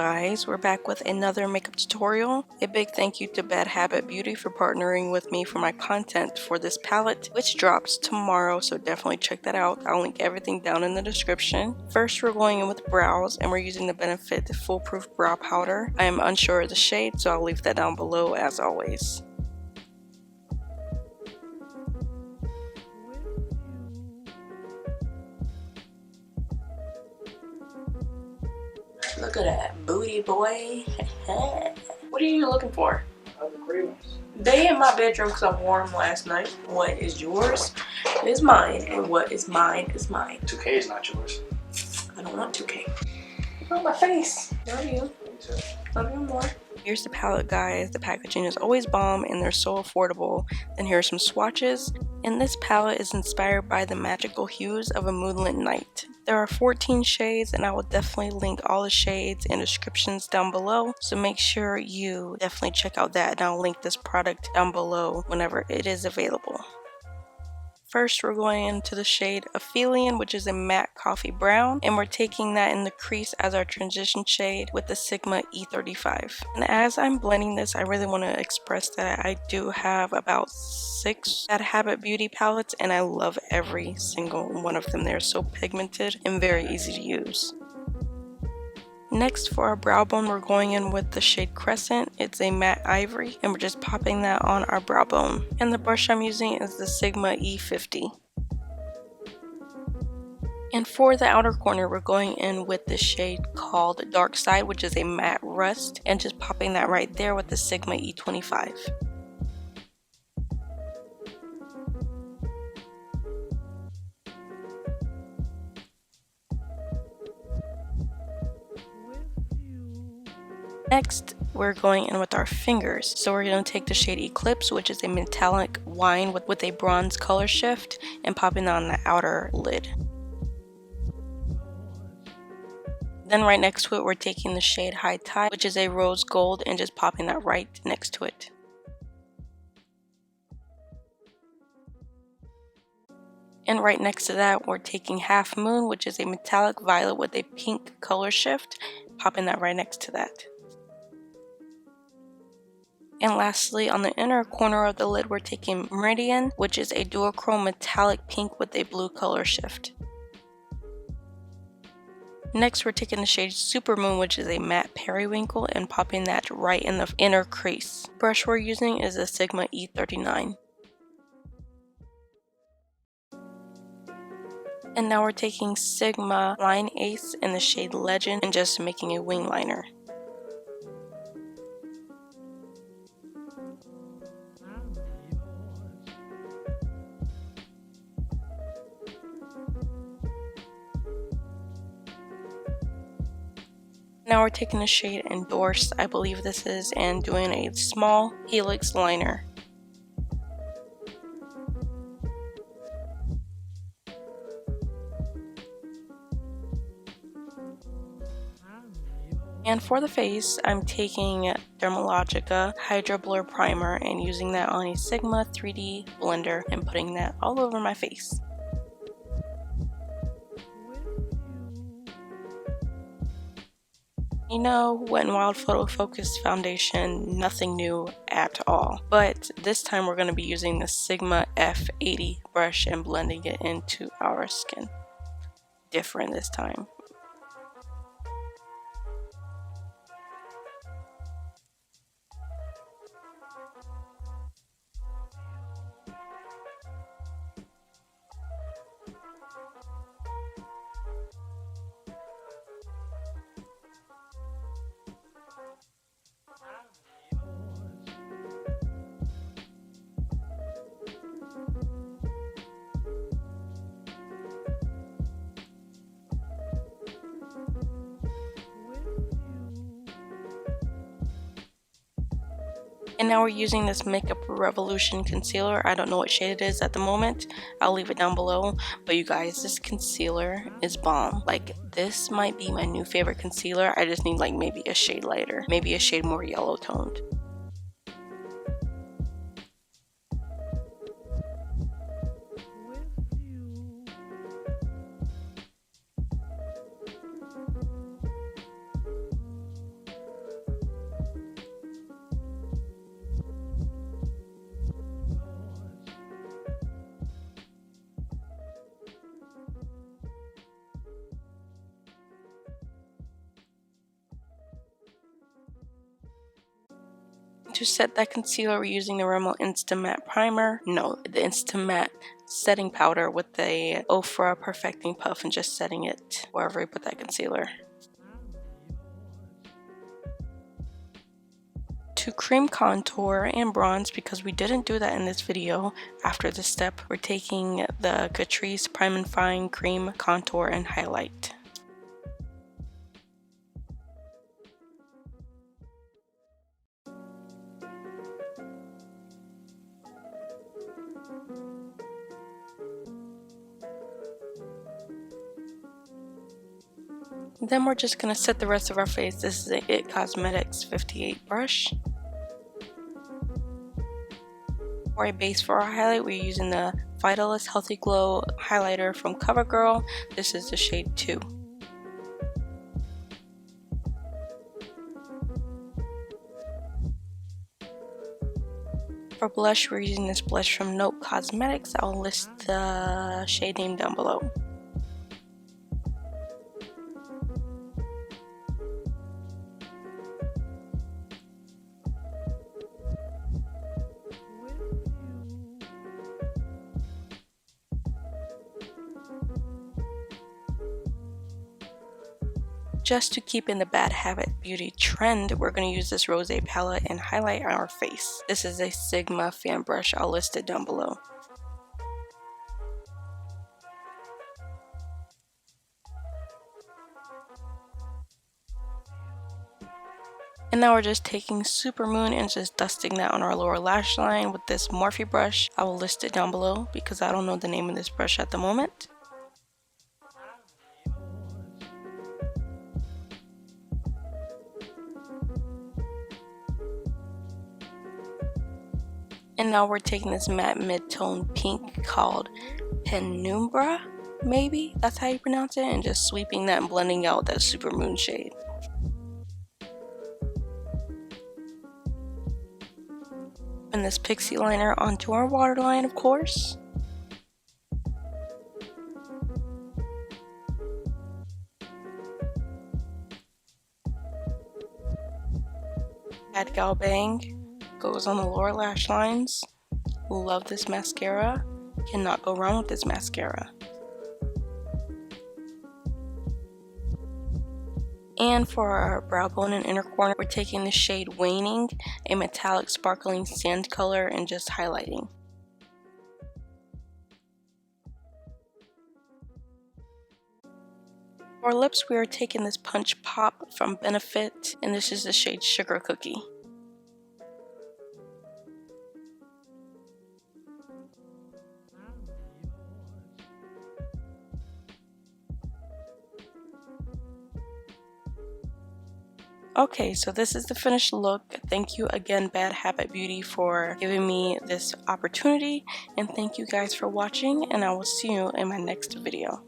guys, we're back with another makeup tutorial. A big thank you to Bad Habit Beauty for partnering with me for my content for this palette, which drops tomorrow, so definitely check that out. I'll link everything down in the description. First, we're going in with brows, and we're using the Benefit Foolproof Brow Powder. I am unsure of the shade, so I'll leave that down below as always. Look at that booty, boy. What are you looking for? The gray ones. They in my bedroom because I wore them last night. What is yours is mine, and what is mine is mine. 2K is not yours. I don't want 2K. Look at my face. Love you. Me too. Love you more. Here's the palette, guys. The packaging is always bomb and they're so affordable. Then here are some swatches. And this palette is inspired by the magical hues of a moonlit night. There are 14 shades, and I will definitely link all the shades and descriptions down below. So make sure you definitely check out that, and I'll link this product down below whenever it is available. First, we're going into the shade Aphelion, which is a matte coffee brown, and we're taking that in the crease as our transition shade with the Sigma E35. And as I'm blending this, I really want to express that I do have about 6 Bad Habit Beauty palettes, and I love every single one of them. They're so pigmented and very easy to use. Next, for our brow bone, we're going in with the shade Crescent. It's a matte ivory, and we're just popping that on our brow bone. And the brush I'm using is the Sigma E50. And for the outer corner, we're going in with the shade called Darkside, which is a matte rust, and just popping that right there with the Sigma E25. Next, we're going in with our fingers. So we're going to take the shade Eclipse, which is a metallic wine with a bronze color shift, and popping that on the outer lid. Then right next to it, we're taking the shade High Tide, which is a rose gold, and just popping that right next to it. And right next to that, we're taking Half Moon, which is a metallic violet with a pink color shift, popping that right next to that. And lastly, on the inner corner of the lid, we're taking Meridian, which is a duochrome metallic pink with a blue color shift. Next, we're taking the shade Supermoon, which is a matte periwinkle, and popping that right in the inner crease. The brush we're using is a Sigma E39. And now we're taking Sigma Line Ace in the shade Legend and just making a wing liner. Now we're taking the shade Endorse, I believe this is, and doing a small helix liner. And for the face, I'm taking Dermalogica Hydro Blur Primer and using that on a Sigma 3D blender and putting that all over my face. You know, Wet n Wild Photo Focus Foundation, nothing new at all. But this time we're going to be using the Sigma F80 brush and blending it into our skin. Different this time. And now we're using this Makeup Revolution concealer. I don't know what shade it is at the moment. I'll leave it down below. But you guys, this concealer is bomb. Like, this might be my new favorite concealer. I just need like maybe a shade lighter. Maybe a shade more yellow toned. To set that concealer, we're using the Rimmel Insta Matte Primer. No, the Insta Matte setting powder with the Ofra Perfecting Puff and just setting it wherever we put that concealer. To cream contour and bronze, because we didn't do that in this video, after this step, we're taking the Catrice Prime and Fine Cream Contour and Highlight. Then we're just going to set the rest of our face. This is the IT Cosmetics 58 brush. For a base for our highlight, we're using the Vitalist Healthy Glow highlighter from CoverGirl. This is the shade 2. For blush, we're using this blush from Note Cosmetics. I'll list the shade name down below. Just to keep in the Bad Habit Beauty trend, we're going to use this rosé palette and highlight our face. This is a Sigma fan brush. I'll list it down below. And now we're just taking Supermoon and just dusting that on our lower lash line with this Morphe brush. I will list it down below because I don't know the name of this brush at the moment. And now we're taking this matte mid-tone pink called Penumbra, maybe that's how you pronounce it, and just sweeping that and blending out that Supermoon shade. And this pixie liner onto our waterline, of course. Bad Gal Bang goes on the lower lash lines. Love this mascara. Cannot go wrong with this mascara. And for our brow bone and inner corner, we're taking the shade Waning, a metallic sparkling sand color, and just highlighting. For lips, we are taking this Punch Pop from Benefit, and this is the shade Sugar Cookie. Okay, so this is the finished look. Thank you again, Bad Habit Beauty, for giving me this opportunity, and thank you guys for watching, and I will see you in my next video.